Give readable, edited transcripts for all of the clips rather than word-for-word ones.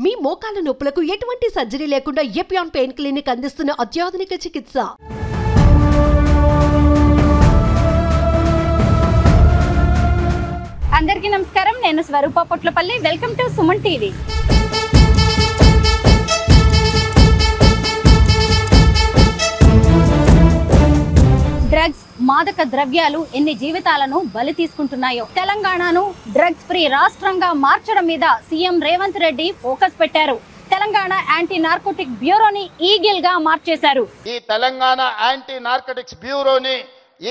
మీ మోకాల నొప్పులకు ఎటువంటి సర్జరీ లేకుండా ఎపియాన్ పెయిన్ క్లినిక్ అందిస్తున్న అత్యాధునిక చికిత్స. అందరికీ నమస్కారం. నేను Swaroopa Potlapalli. Welcome to Suman TV. Drugs, మాదక ద్రవ్యాలు ఎన్ని జీవితాలను బలి తీసుకుంటున్నాయో. తెలంగాణను డ్రగ్స్ ఫ్రీ రాష్ట్రంగా మార్చడం మీద సీఎం రేవంత్ రెడ్డి ఫోకస్ పెట్టారు. తెలంగాణ యాంటీ నార్కోటిక్ బ్యూరోని ఈగిల్ గా మార్చేశారు. ఈ తెలంగాణ యాంటీ నార్కోటిక్స్ బ్యూరోని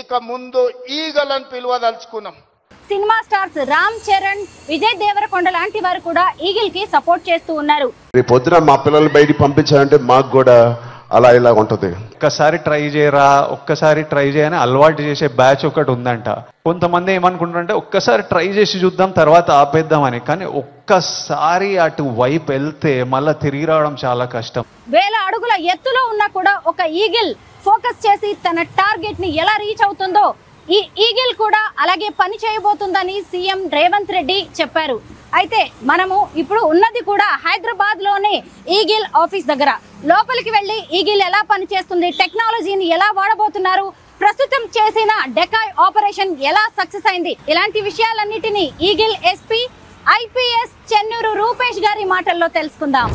ఇక ముందు ఈగల్ అని పిలువదలుచుకున్నాం. సినిమా స్టార్స్ రామ్ చరణ్, విజయ్ దేవరకొండ లాంటి వారు కూడా ఈగిల్ కి సపోర్ట్ చేస్తూ ఉన్నారు. రేపు పొద్దున మా పిల్లలు బయటికి పంపించాలంటే మాకు కూడా అలా ఇలా ఉంటది. ఒక్కసారి ట్రై చేయని అలవాటు చేసే బ్యాచ్ ఒకటి ఉందంట. కొంతమంది ఏమనుకుంటారంటే ఒక్కసారి ట్రై చేసి చూద్దాం తర్వాత ఆపేద్దామని. కానీ ఒక్కసారి అటు వైపు వెళ్తే మళ్ళీ తిరిగి రావడం చాలా కష్టం. 1000 అడుగుల ఎత్తులో ఉన్నా కూడా ఒక ఈగిల్ ఫోకస్ చేసి తన టార్గెట్ ని ఎలా రీచ్ అవుతుందో ఈ ఈగిల్ కూడా అలాగే పని చేయబోతుందని సీఎం రేవంత్ రెడ్డి చెప్పారు. అయితే మనము ఇప్పుడు ఉన్నది కూడా హైదరాబాద్ లోనే ఈగిల్ ఆఫీస్ దగ్గర. లోపలికి వెళ్లి ఈగిల్ ఎలా పనిచేస్తుంది, టెక్నాలజీని ఎలా వాడబోతున్నారు, ప్రస్తుతం చేసిన డెకాయ్ ఆపరేషన్ ఎలా సక్సెస్ అయింది, ఇలాంటి విషయాలన్నిటినీ Eagle SP IPS Chennuru Rupesh గారి మాటల్లో తెలుసుకుందాం.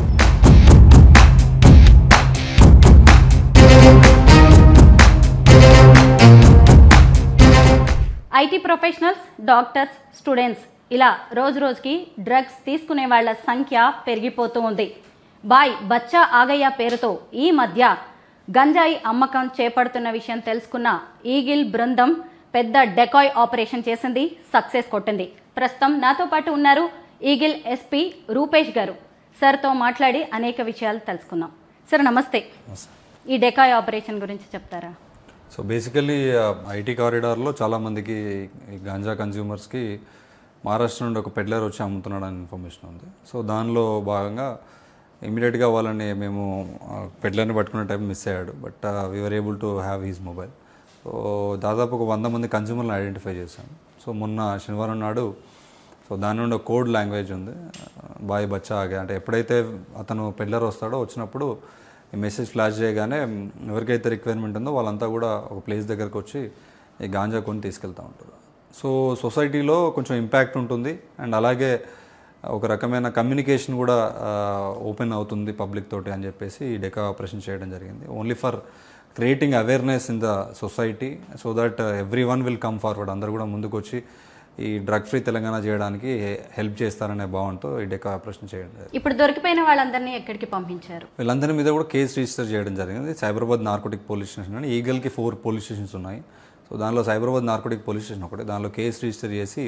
ఐటీ ప్రొఫెషనల్స్, డాక్టర్స్, స్టూడెంట్స్ ఇలా రోజు రోజుకి డ్రగ్స్ తీసుకునే వాళ్ళ సంఖ్య పెరిగిపోతూ ఉంది. బాయ్ బచ్చా ఆగయ్య పేరుతో ఈ మధ్య గంజాయి అమ్మకం చేపడుతున్న విషయం తెలుసుకున్న ఈగిల్ బృందం పెద్ద డెకాయ్ ఆపరేషన్ చేసింది, సక్సెస్ కొట్టింది. ప్రస్తుతం నాతో పాటు ఉన్నారు ఈగిల్ ఎస్పీ రూపేష్ గారు. సార్తో మాట్లాడి అనేక విషయాలు తెలుసుకుందాం. సార్ నమస్తే. ఈ డెకాయ్ ఆపరేషన్ గురించి చెప్తారా? సో బేసికలీ ఐటీ కారిడార్లో చాలామందికి గాంజా కన్జ్యూమర్స్కి మహారాష్ట్ర నుండి ఒక పెడ్లర్ వచ్చి అమ్ముతున్నాడని ఇన్ఫర్మేషన్ ఉంది. సో దానిలో భాగంగా ఇమీడియట్గా వాళ్ళని మేము పెడ్లర్ని పట్టుకునే టైం మిస్ అయ్యాడు. But we are able to have his mobile. So దాదాపు ఒక 100 మంది కన్జ్యూమర్ని ఐడెంటిఫై చేశాము. సో మొన్న శనివారం నాడు సో దాని నుండి ఒక కోడ్ లాంగ్వేజ్ ఉంది, బాయ్ బచ్చా ఆగే. అంటే ఎప్పుడైతే అతను పెడ్లర్ వస్తాడో వచ్చినప్పుడు ఈ మెసేజ్ ఫ్లాష్ చేయగానే ఎవరికైతే రిక్వైర్మెంట్ ఉందో వాళ్ళంతా కూడా ఒక ప్లేస్ దగ్గరకు వచ్చి ఈ గాంజా కొని తీసుకెళ్తూ ఉంటారు. సో సొసైటీలో కొంచెం ఇంపాక్ట్ ఉంటుంది అండ్ అలాగే ఒక రకమైన కమ్యూనికేషన్ కూడా ఓపెన్ అవుతుంది పబ్లిక్ తోటి అని చెప్పేసి ఈ డెకా ఆపరేషన్ చేయడం జరిగింది. Only for creating awareness in the society so that every one will come forward. అందరూ కూడా ముందుకు వచ్చి ఈ డ్రగ్ ఫ్రీ తెలంగాణ చేయడానికి హెల్ప్ చేస్తారనే భావంతో ఈ డెకా ఆపరేషన్ చేయడం. ఇప్పుడు దొరికిపోయిన వాళ్ళందరినీ ఎక్కడికి పంపించారు? వీళ్ళందరి మీద కూడా కేసు రిజిస్టర్ చేయడం జరిగింది. సైబరాబాద్ నార్కోటిక్ పోలీస్ స్టేషన్ అని ఈగల్కి 4 పోలీస్ స్టేషన్స్ ఉన్నాయి. సో దానిలో సైబరాబాద్ నార్కోటిక్ పోలీస్ స్టేషన్ ఒకటి. దానిలో కేసు రిజిస్టర్ చేసి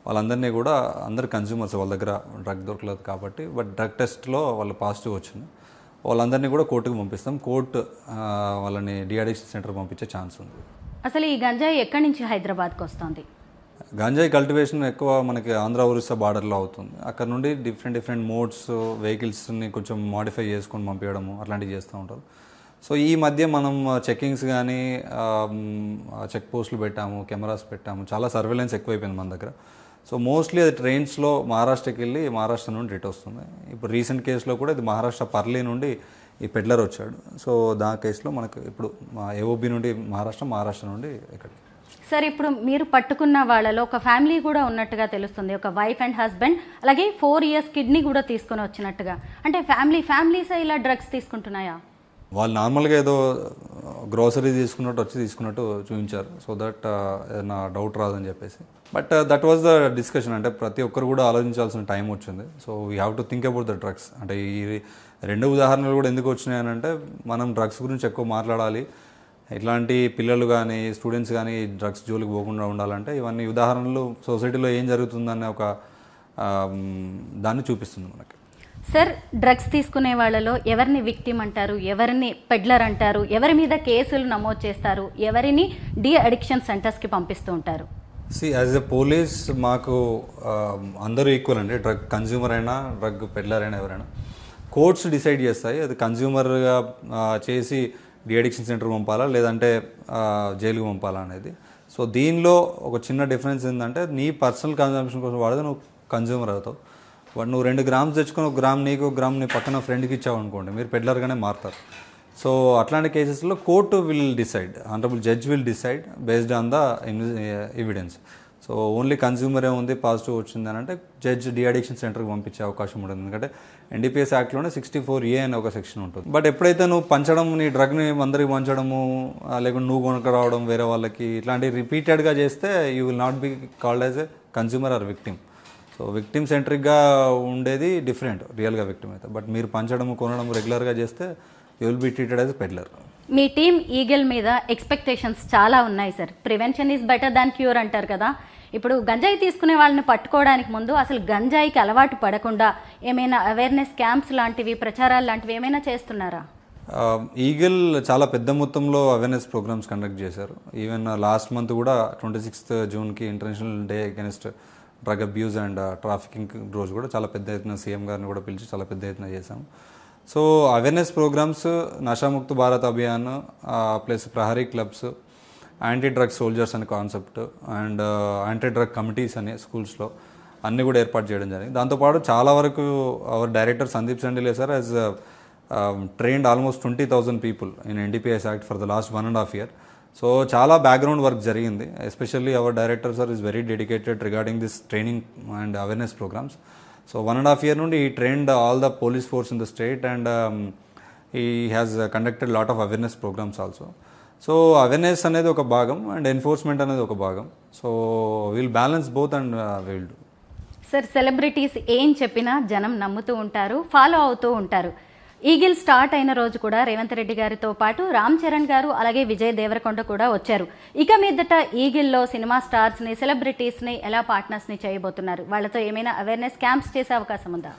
వాళ్ళందరినీ కూడా అందరు కన్జ్యూమర్స్ వాళ్ళ దగ్గర డ్రగ్ దొరకలేదు కాబట్టి బట్ డ్రగ్ టెస్ట్లో వాళ్ళు పాజిటివ్ వచ్చింది. వాళ్ళందరినీ కూడా కోర్టుకు పంపిస్తాం. కోర్టు వాళ్ళని డిఅడిక్షన్ సెంటర్ పంపించే ఛాన్స్ ఉంది. అసలు ఈ గంజాయి ఎక్కడి నుంచి హైదరాబాద్కి వస్తుంది? గంజాయి కల్టివేషన్ ఎక్కువ మనకి ఆంధ్ర ఒరిస్సా బార్డర్లో అవుతుంది. అక్కడ నుండి డిఫరెంట్ మోడ్స్ వెహికల్స్ని కొంచెం మాడిఫై చేసుకొని పంపించడము అట్లాంటివి చేస్తూ ఉంటారు. సో ఈ మధ్య మనం చెక్కింగ్స్ కానీ చెక్ పోస్టులు పెట్టాము, కెమెరాస్ పెట్టాము, చాలా సర్వేలెన్స్ ఎక్కువైపోయింది మన దగ్గర. సో మోస్ట్లీ అది ట్రైన్స్లో మహారాష్ట్రకి వెళ్ళి మహారాష్ట్ర నుండి రిట్ వస్తుంది. ఇప్పుడు రీసెంట్ కేసులో కూడా ఇది మహారాష్ట్ర పర్లీ నుండి ఈ పెడ్లర్ వచ్చాడు. సో దా కేసులో మనకు ఇప్పుడు ఏఓబి నుండి మహారాష్ట్ర నుండి ఇక్కడికి. సార్ ఇప్పుడు మీరు పట్టుకున్న వాళ్ళలో ఒక ఫ్యామిలీ కూడా ఉన్నట్టుగా తెలుస్తుంది. ఒక వైఫ్ అండ్ హస్బెండ్ అలాగే 4 years కిడ్నీ కూడా తీసుకొని వచ్చినట్టుగా. అంటే ఫ్యామిలీస్ ఇలా డ్రగ్స్ తీసుకుంటున్నాయా? వాళ్ళు నార్మల్గా ఏదో గ్రోసరీ తీసుకున్నట్టు చూపించారు. సో దట్ ఏదైనా డౌట్ రాదని చెప్పేసి. But that was the discussion. అంటే ప్రతి ఒక్కరు కూడా ఆలోచించాల్సిన టైం వచ్చింది. So we have to think about the drugs. అంటే ఈ 2 ఉదాహరణలు కూడా ఎందుకు వచ్చినాయని అంటే మనం డ్రగ్స్ గురించి ఎక్కువ మాట్లాడాలి. ఇట్లాంటి పిల్లలు కానీ స్టూడెంట్స్ కానీ డ్రగ్స్ జోలికి పోకుండా ఉండాలంటే ఇవన్నీ ఉదాహరణలు సొసైటీలో ఏం జరుగుతుందనే ఒక దాన్ని చూపిస్తుంది మనకి. సార్ డ్రగ్స్ తీసుకునే వాళ్ళలో ఎవరిని విక్టిమ్ అంటారు, ఎవరిని పెడ్లర్ అంటారు, ఎవరి మీద కేసులు నమోదు చేస్తారు, ఎవరిని డిఅడిక్షన్ సెంటర్స్కి పంపిస్తూ ఉంటారు? యాజ్ ఎ పోలీస్ మాకు అందరూ ఈక్వల్ అండి. డ్రగ్ కన్జ్యూమర్ అయినా డ్రగ్ పెడ్లర్ అయినా ఎవరైనా కోర్ట్స్ డిసైడ్ చేస్తాయి. అది కన్జ్యూమర్గా చేసి డిఅడిక్షన్ సెంటర్ పంపాలా లేదంటే జైలుకి పంపాలా అనేది. సో దీనిలో ఒక చిన్న డిఫరెన్స్ ఏంటంటే నీ పర్సనల్ కన్జంప్షన్ కోసం వాడితే నువ్వు కన్జ్యూమర్ అవుతావు. బట్ నువ్వు 2 గ్రామ్స్ తెచ్చుకొని 1 గ్రామ్ నీకు 1 గ్రామ్ నీ పక్కన ఫ్రెండ్కి ఇచ్చావు అనుకోండి, మీరు పెడ్లర్గానే మారుతారు. సో అట్లాంటి కేసెస్లో court will decide, honourable judge will decide based on the evidence. So only కన్స్యూమరే ఉంది పాజిటివ్ వచ్చింది అని అంటే జడ్జ్ డీఅడిక్షన్ సెంటర్కి పంపించే అవకాశం ఉంటుంది. ఎందుకంటే NDPS యాక్ట్లోనే 64A అనే ఒక సెక్షన్ ఉంటుంది. బట్ ఎప్పుడైతే నువ్వు పంచడం, నీ డ్రగ్ని అందరికి పంచడము, లేకుంటే నువ్వు కొనుక్క రావడం వేరే వాళ్ళకి, ఇట్లాంటివి రిపీటెడ్గా చేస్తే you will not be called as a consumer or victim. So victim సెంట్రిక్గా ఉండేది డిఫరెంట్ రియల్గా విక్టిమ్ అయితే. బట్ మీరు పంచడం కొనడం రెగ్యులర్గా చేస్తే you will be treated as peddler. Me team eagle మీద ఎక్స్పెక్టేషన్స్ చాలా ఉన్నాయి sir. Prevention is better than cure అంటారు కదా. ఇప్పుడు గంజాయి తీసుకునే వాళ్ళని పట్టుకోవడానికి ముందు అసలు గంజాయికి అలవాటు పడకుండా ఏమైనా అవేర్నెస్ క్యాంప్స్ లాంటివి, ప్రచారాలు లాంటివి ఏమైనా చేస్తున్నారా? ఈగల్ చాలా పెద్ద మొత్తంలో అవేర్నెస్ ప్రోగ్రామ్స్ కండక్ట్ చేశారు. ఈవెన్ లాస్ట్ మంత్ కూడా 26th జూన్కి international day against drug abuse and trafficking రోజు కూడా చాలా పెద్ద ఎత్తున సీఎం గారిని కూడా పిలిచి చాలా పెద్ద ఎత్తున చేశాము. So awareness programmes, Nasha Mukt Bharat Abhiyan plus Prahari clubs, anti drug soldiers అనే concept and anti drug committees అనే స్కూల్స్లో అన్నీ కూడా ఏర్పాటు చేయడం జరిగింది. దాంతోపాటు చాలా వరకు our director Sandeep Shandilya sir has trained almost 20,000 people in NDPS act for the last 1.5 year. So చాలా బ్యాక్గ్రౌండ్ వర్క్ జరిగింది. Especially our director sir is very dedicated regarding this training and awareness programmes. So 1.5 year నుండి he trained all the police force in the state and he has conducted lot of awareness programmes also. So awareness అనేది ఒక భాగం and enforcement అనేది ఒక భాగం. So will balance both and will do. Sir, celebrities ఏం చెప్పినా జనం నమ్ముతూ ఉంటారు, ఫాలో అవుతూ ఉంటారు. ఈగిల్ స్టార్ట్ అయిన రోజు కూడా రేవంత్ రెడ్డి గారితో పాటు రామ్ చరణ్ గారు అలాగే విజయ్ దేవరకొండ కూడా వచ్చారు. ఇక మీదట ఈగిల్లో సినిమా స్టార్స్ని, సెలబ్రిటీస్ని ఎలా పార్ట్నర్స్ని చేయబోతున్నారు? వాళ్ళతో ఏమైనా అవేర్నెస్ క్యాంప్స్ చేసే అవకాశం ఉందా?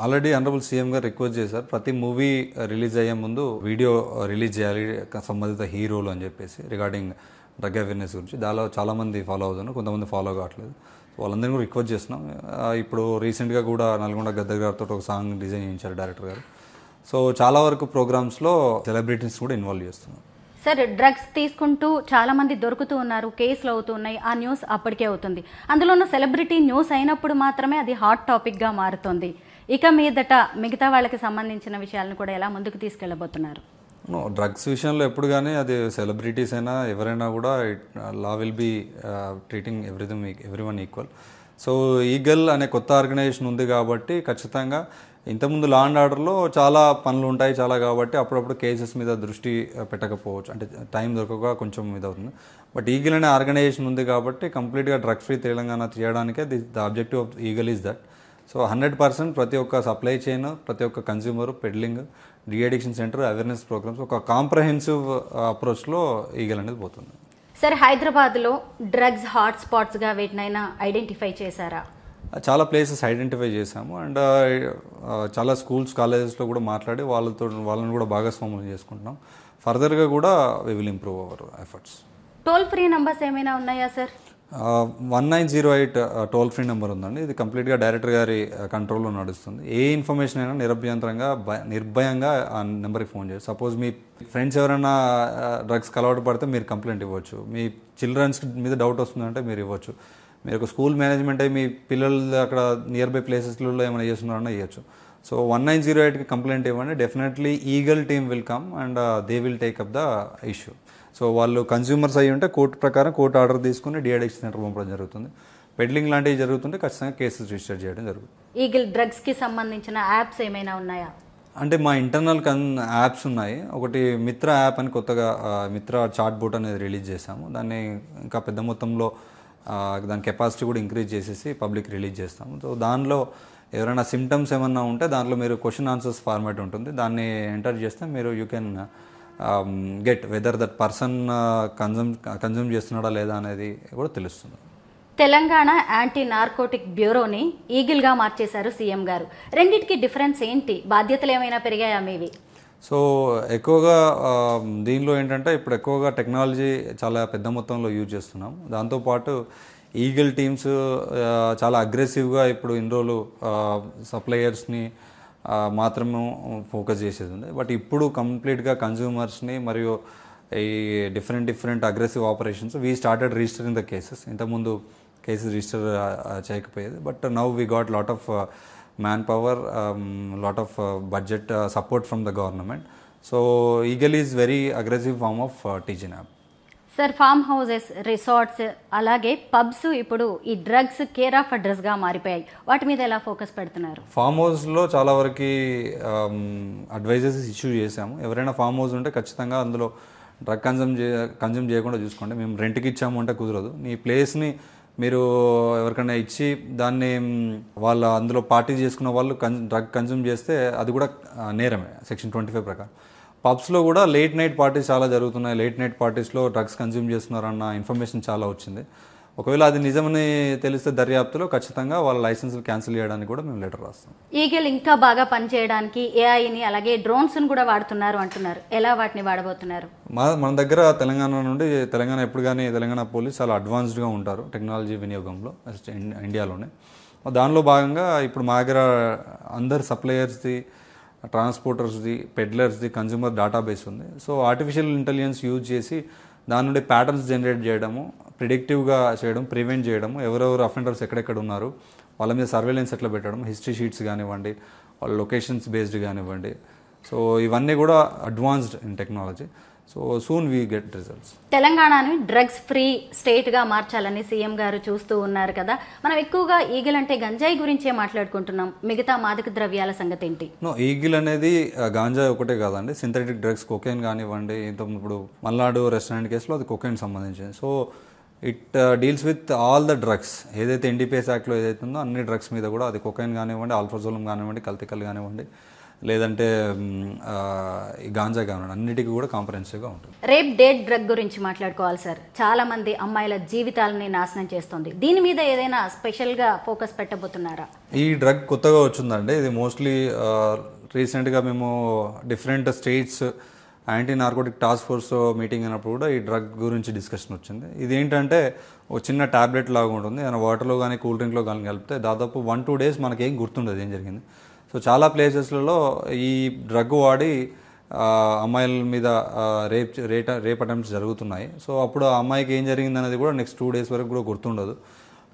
ఆల్రెడీ ఆనరబుల్ సీఎం గారు రిక్వెస్ట్ చేశారు, ప్రతి మూవీ రిలీజ్ అయ్యే ముందు వీడియో రిలీజ్ చేయాలి సంబంధిత హీరోలు అని చెప్పేసి రిగార్డింగ్ డ్రగ్ అవేర్నెస్ గురించి. దానిలో చాలామంది ఫాలో అవుతున్నారు, కొంతమంది ఫాలో కావట్లేదు. వాళ్ళందరినీ కూడా రిక్వెస్ట్ చేస్తున్నాం. ఇప్పుడు రీసెంట్గా కూడా నల్గొండ గద్దర్ గారితో ఒక సాంగ్ డిజైన్ చేయించారు డైరెక్టర్ గారు. సో చాలా వరకు ప్రోగ్రామ్స్లో సెలబ్రిటీస్ కూడా ఇన్వాల్వ్ చేస్తున్నాం. సార్, డ్రగ్స్ తీసుకుంటూ చాలా మంది దొరుకుతూ ఉన్నారు, కేసులు అవుతున్నాయి, ఆ న్యూస్ అప్పటికే అవుతుంది. అందులోనూ సెలబ్రిటీ న్యూస్ అయినప్పుడు మాత్రమే అది హాట్ టాపిక్గా మారుతుంది. ఇక మీదట మిగతా వాళ్ళకి సంబంధించిన విషయాలను కూడా ఎలా ముందుకు తీసుకెళ్ళబోతున్నారు? డ్రగ్స్ విషయంలో ఎప్పుడు కానీ అది సెలబ్రిటీస్ అయినా ఎవరైనా కూడా law will be treating everyone equal. So eagle అనే కొత్త ఆర్గనైజేషన్ ఉంది కాబట్టి ఖచ్చితంగా ఇంతకుముందు లా అండ్ ఆర్డర్లో చాలా పనులు ఉంటాయి చాలా, కాబట్టి అప్పుడప్పుడు కేసెస్ మీద దృష్టి పెట్టకపోవచ్చు, అంటే టైం దొరకక కొంచెం ఇదవుతుంది. బట్ ఈగల్ అనే ఆర్గనైజేషన్ ఉంది కాబట్టి కంప్లీట్గా డ్రగ్ ఫ్రీ తెలంగాణ తీయడానికే the objective of Eagle is that. So 100% ప్రతి ఒక్క సప్లై చైన్, ప్రతి ఒక్క consumer, peddling, deaddiction centre, awareness programmes, ఒక కాంప్రహెన్సివ్ అప్రోచ్లో ఈగల్ అనేది పోతుంది. సార్, హైదరాబాద్లో డ్రగ్స్ హాట్ స్పాట్స్గా వీటినైనా ఐడెంటిఫై చేశారా? చాలా ప్లేసెస్ ఐడెంటిఫై చేశాము అండ్ చాలా స్కూల్స్, కాలేజెస్లో కూడా మాట్లాడి వాళ్ళని కూడా భాగస్వాములు చేసుకుంటున్నాం. ఫర్దర్గా కూడా we will improve our efforts. Toll free numbers ఏమైనా ఉన్నాయా సార్? 1908 టోల్ ఫ్రీ నెంబర్ ఉందండి. ఇది కంప్లీట్గా డైరెక్టర్ గారి కంట్రోల్లో నడుస్తుంది. ఏ ఇన్ఫర్మేషన్ అయినా నిర్భయంగా ఆ నెంబర్కి ఫోన్ చేయాలి. సపోజ్ మీ ఫ్రెండ్స్ ఎవరైనా డ్రగ్స్కి అలవాటు పడితే మీరు కంప్లైంట్ ఇవ్వచ్చు. మీ చిల్డ్రన్స్ మీద డౌట్ వస్తుందంటే మీరు ఇవ్వచ్చు. మీరు ఒక స్కూల్ మేనేజ్మెంట్ అయ్యి మీ పిల్లలు అక్కడ నియర్ బై ప్లేసెస్లో ఏమైనా చేస్తున్నారన్నా ఇవ్వచ్చు. సో 1908కి కంప్లైంట్ ఇవ్వండి. Definitely eagle team will come and they will take up the issue. So వాళ్ళు కన్స్యూమర్స్ అయ్యి ఉంటే కోర్టు ప్రకారం కోర్టు ఆర్డర్ తీసుకుని డీఅడిక్షన్ సెంటర్ పంపడం జరుగుతుంది. పెడ్లింగ్ లాంటివి జరుగుతుంటే ఖచ్చితంగా కేసెస్ రిజిస్టర్ చేయడం జరుగుతుంది. ఈగల్ డ్రగ్స్కి సంబంధించిన యాప్స్ ఏమైనా ఉన్నాయా? అంటే మా ఇంటర్నల్ యాప్స్ ఉన్నాయి. ఒకటి మిత్ర యాప్ అని కొత్తగా మిత్ర చాట్ బోట్ అనేది రిలీజ్ చేశాము. దాన్ని ఇంకా పెద్ద మొత్తంలో దాని కెపాసిటీ కూడా ఇంక్రీజ్ చేసేసి పబ్లిక్ రిలీజ్ చేస్తాము. సో దానిలో ఎవరైనా సిమ్టమ్స్ ఏమన్నా ఉంటే దాంట్లో మీరు క్వశ్చన్ ఆన్సర్స్ ఫార్మాట్ ఉంటుంది, దాన్ని ఎంటర్ చేస్తే మీరు you can get weather that person consume చేస్తున్నాడా లేదా అనేది కూడా తెలుస్తుంది. తెలంగాణ యాంటీ నార్కోటిక్ బ్యూరోని ఈగిల్గా మార్చేశారు సీఎం గారు. రెండింటికి డిఫరెన్స్ ఏంటి? బాధ్యతలు ఏమైనా పెరిగాయా మీవి? సో ఎక్కువగా దీనిలో ఏంటంటే ఇప్పుడు ఎక్కువగా టెక్నాలజీ చాలా పెద్ద మొత్తంలో యూజ్ చేస్తున్నాం. దాంతోపాటు ఈగల్ టీమ్స్ చాలా అగ్రెసివ్గా ఇప్పుడు ఇన్ని రోజులు సప్లయర్స్ని మాత్రమే ఫోకస్ చేసేది ఉంది. బట్ ఇప్పుడు కంప్లీట్గా కన్జ్యూమర్స్ని మరియు ఈ different aggressive operations we started registering the cases. ఇంతకుముందు కేసెస్ రిజిస్టర్ చేయకపోయేది, but now we got lot of man power, lot of budget support from the government. So Eagle is very aggressive form of teaching app. Sir, farm houses, resorts, అలాగే pubs ఇప్పుడు ఈ drugs care of అడ్రస్గా మారిపోయాయి. వాటి మీద ఎలా focus పెడుతున్నారు? Form హౌస్లో చాలా వరకు అడ్వైజెస్ ఇష్యూ చేసాము. ఎవరైనా ఫామ్ హౌస్ ఉంటే ఖచ్చితంగా అందులో డ్రగ్ కన్జ్యూమ్ చేయకుండా చూసుకోండి. మేము రెంట్కి ఇచ్చాము అంటే కుదరదు. మీ ప్లేస్ని మీరు ఎవరికైనా ఇచ్చి దాన్ని వాళ్ళ అందులో పార్టీ చేసుకున్న వాళ్ళు డ్రగ్ కన్జ్యూమ్ చేస్తే అది కూడా నేరమే సెక్షన్ 25 ప్రకారం. పబ్స్లో కూడా లేట్ నైట్ పార్టీస్ చాలా జరుగుతున్నాయి. లేట్ నైట్ పార్టీస్లో డ్రగ్స్ కన్జ్యూమ్ చేస్తున్నారన్న ఇన్ఫర్మేషన్ చాలా వచ్చింది. ఒకవేళ అది నిజమని తెలిస్తే దర్యాప్తులో ఖచ్చితంగా వాళ్ళ లైసెన్సులు క్యాన్సిల్ చేయడానికి కూడా మేము లెటర్ రాస్తాం. ఈగల్ ఇంకా బాగా పనిచేయడానికి ఏఐని అలాగే డ్రోన్స్ని కూడా వాడుతున్నారు అంటున్నారు. ఎలా వాటిని వాడబోతున్నారు? మన దగ్గర తెలంగాణ ఎప్పుడు కానీ తెలంగాణ పోలీస్ చాలా అడ్వాన్స్డ్గా ఉంటారు టెక్నాలజీ వినియోగంలో ఇండియాలోనే. దానిలో భాగంగా ఇప్పుడు మా దగ్గర అందరు సప్లయర్స్ది, ట్రాన్స్పోర్టర్స్ది, పెడ్లర్స్ది కన్జ్యూమర్ డేటాబేస్ ఉంది. సో ఆర్టిఫిషియల్ ఇంటెలిజెన్స్ యూజ్ చేసి దాని నుండి ప్యాటర్న్స్ జనరేట్ చేయడము, ప్రిడిక్టివ్గా చేయడం, ప్రివెంట్ చేయడము, ఎవరెవరు అఫెండర్స్ ఎక్కడెక్కడ ఉన్నారు వాళ్ళ మీద సర్వేలెన్స్ ఎట్లా పెట్టడం, హిస్టరీ షీట్స్ కానివ్వండి, వాళ్ళ లొకేషన్స్ బేస్డ్ కానివ్వండి. సో ఇవన్నీ కూడా advanced in technology. So soon we get results. తెలంగాణని డ్రగ్స్ ఫ్రీ స్టేట్గా మార్చాలని సీఎం గారు చూస్తూ ఉన్నారు కదా. మనం ఎక్కువగా ఈగిల్ అంటే గంజాయి గురించే మాట్లాడుకుంటున్నాం. మిగతా మాదక ద్రవ్యాల సంగతి ఏంటి? ఈగిల్ అనేది గాంజా ఒకటే కాదండి, సింథటిక్ డ్రగ్స్, కొకైన్ కానివ్వండి. ఇప్పుడు మల్నాడు రెస్టారెంట్ కేసులో అది కొకైన్ సంబంధించింది. So it deals with all the drugs. ఏదైతే ఎన్డీపీఎస్ యాక్ట్లో ఏదైతే ఉందో అన్ని డ్రగ్స్ మీద కూడా, అది కొకైన్ కానివ్వండి, ఆల్ఫాజోలం కానివ్వండి, కల్తీకల్ కానివ్వండి, లేదంటే ఈ గాంజా కానివ్వండి, అన్నిటికీ కూడా కాంప్రహెన్సివ్గా ఉంటుంది. రేప్ డేట్ డ్రగ్ గురించి మాట్లాడుకోవాలి సార్. చాలా మంది అమ్మాయిల జీవితాలని నాశనం చేస్తుంది. దీని మీద ఏదైనా స్పెషల్గా ఫోకస్ పెట్టబోతున్నారా? ఈ డ్రగ్ కొత్తగా వచ్చిందండి. ఇది మోస్ట్లీ రీసెంట్గా మేము different states anti narcotic task force meeting అయినప్పుడు కూడా ఈ డ్రగ్ గురించి డిస్కషన్ వచ్చింది. ఇది ఏంటంటే ఒక చిన్న ట్యాబ్లెట్ లాగా ఉంటుంది. ఏదైనా వాటర్లో కానీ కూల్ డ్రింక్లో కానీ కలిపితే దాదాపు 1-2 days మనకేం గుర్తుండదు ఏం జరిగింది. సో చాలా ప్లేసెస్లలో ఈ డ్రగ్ వాడి అమ్మాయిల మీద రేప్ అటెంప్ట్స్ జరుగుతున్నాయి. సో అప్పుడు ఆ అమ్మాయికి ఏం జరిగింది అనేది కూడా నెక్స్ట్ 2 days వరకు కూడా గుర్తుండదు.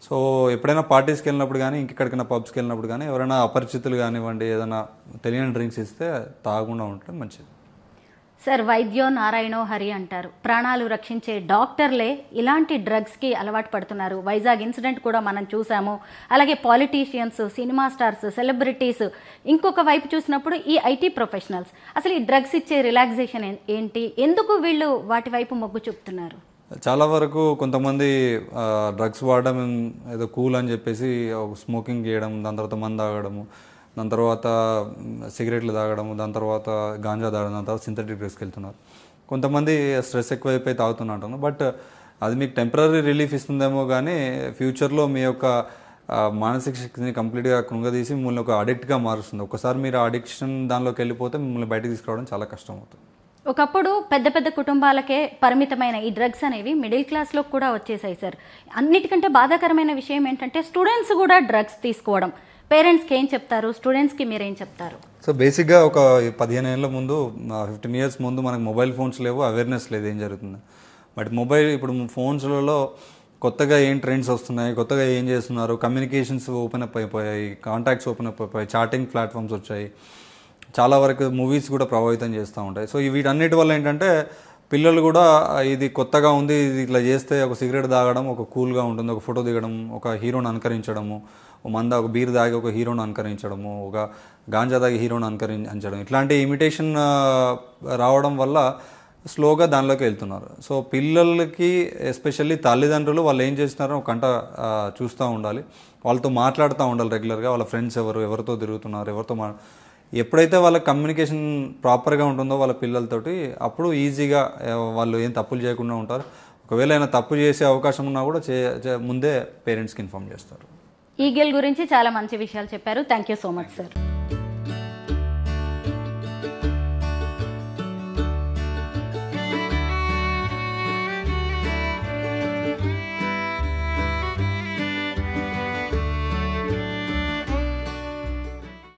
సో ఎప్పుడైనా పార్టీస్కి వెళ్ళినప్పుడు కానీ, ఇంకెక్కడికైనా పబ్స్కి వెళ్ళినప్పుడు కానీ ఎవరైనా అపరిచితులు కానివ్వండి ఏదైనా తెలియని డ్రింక్స్ ఇస్తే తాగకుండా ఉంటే మంచిది. సార్, వైద్యో నారాయణో హరి అంటారు. ప్రాణాలు రక్షించే డాక్టర్లే ఇలాంటి డ్రగ్స్కి అలవాటు పడుతున్నారు. వైజాగ్ ఇన్సిడెంట్ కూడా మనం చూసాము. అలాగే పాలిటీషియన్స్, సినిమా స్టార్స్, సెలబ్రిటీస్. ఇంకొక వైపు చూసినప్పుడు ఈ ఐటీ ప్రొఫెషనల్స్. అసలు ఈ డ్రగ్స్ ఇచ్చే రిలాక్సేషన్ ఏంటి? ఎందుకు వీళ్ళు వాటి వైపు మొగ్గు చూపుతున్నారు? చాలా వరకు కొంతమంది డ్రగ్స్ వాడడం ఏదో కూల్ అని చెప్పేసి స్మోకింగ్ చేయడం, దాని తర్వాత మందు తాగడము, దాని తర్వాత సిగరెట్లు తాగడము, దాని తర్వాత గాంజా తాగడం, దాని తర్వాత సింథటిక్ డ్రగ్స్కి వెళ్తున్నారు. కొంతమంది స్ట్రెస్ ఎక్కువైపోయి తాగుతున్నట్టు. బట్ అది మీకు టెంపరీ రిలీఫ్ ఇస్తుందేమో కానీ ఫ్యూచర్లో మీ యొక్క మానసిక శక్తిని కంప్లీట్గా కృంగదీసి మిమ్మల్ని ఒక అడిక్ట్గా మారుస్తుంది. ఒకసారి మీరు ఆ అడిక్షన్ దానిలోకి వెళ్ళిపోతే మిమ్మల్ని బయటకు తీసుకురావడం చాలా కష్టం అవుతుంది. ఒకప్పుడు పెద్ద పెద్ద కుటుంబాలకే పరిమితమైన ఈ డ్రగ్స్ అనేవి మిడిల్ క్లాస్లో కూడా వచ్చేసాయి సార్. అన్నిటికంటే బాధాకరమైన విషయం ఏంటంటే స్టూడెంట్స్ కూడా డ్రగ్స్ తీసుకోవడం. పేరెంట్స్కి ఏం చెప్తారు? స్టూడెంట్స్కి మీరేం చెప్తారు? సో బేసిక్గా ఒక 15 ఏళ్ళ ముందు, 15 years ముందు మనకు మొబైల్ ఫోన్స్ లేవు, అవేర్నెస్ లేదు ఏం జరుగుతుంది. బట్ ఇప్పుడు ఫోన్స్లలో కొత్తగా ఏం ట్రెండ్స్ వస్తున్నాయి, కొత్తగా ఏం చేస్తున్నారు, కమ్యూనికేషన్స్ ఓపెన్ అప్ అయిపోయాయి, కాంటాక్ట్స్ ఓపెన్ అప్ అయిపోయాయి, చాటింగ్ ప్లాట్ఫామ్స్ వచ్చాయి, చాలా వరకు మూవీస్ కూడా ప్రభావితం చేస్తూ ఉంటాయి. సో వీటన్నిటి వల్ల ఏంటంటే పిల్లలు కూడా ఇది కొత్తగా ఉంది, ఇది ఇట్లా చేస్తే ఒక సిగరెట్ తాగడం ఒక కూల్గా ఉంటుంది, ఒక ఫోటో దిగడం, ఒక హీరోని అనుకరించడము, ఒక బీర్ తాగి ఒక హీరోని అనుకరించడము, ఒక గాంజా తాగి హీరోని అనుకరించడం, ఇట్లాంటి ఇమిటేషన్ రావడం వల్ల స్లోగా దానిలోకి వెళ్తున్నారు. సో పిల్లలకి ఎస్పెషల్లీ తల్లిదండ్రులు వాళ్ళు ఏం చేస్తున్నారో ఒక గంట చూస్తూ ఉండాలి, వాళ్ళతో మాట్లాడుతూ ఉండాలి రెగ్యులర్గా. వాళ్ళ ఫ్రెండ్స్ ఎవరితో తిరుగుతున్నారు, ఎప్పుడైతే వాళ్ళ కమ్యూనికేషన్ ప్రాపర్గా ఉంటుందో వాళ్ళ పిల్లలతోటి, అప్పుడు ఈజీగా వాళ్ళు ఏం తప్పులు చేయకుండా ఉంటారు. ఒకవేళ అయినా తప్పు చేసే అవకాశం ఉన్నా కూడా ముందే పేరెంట్స్కి ఇన్ఫార్మ్ చేస్తారు. ఈగిల్ గురించి చాలా మంచి విషయాలు చెప్పారు. Thank you so much sir.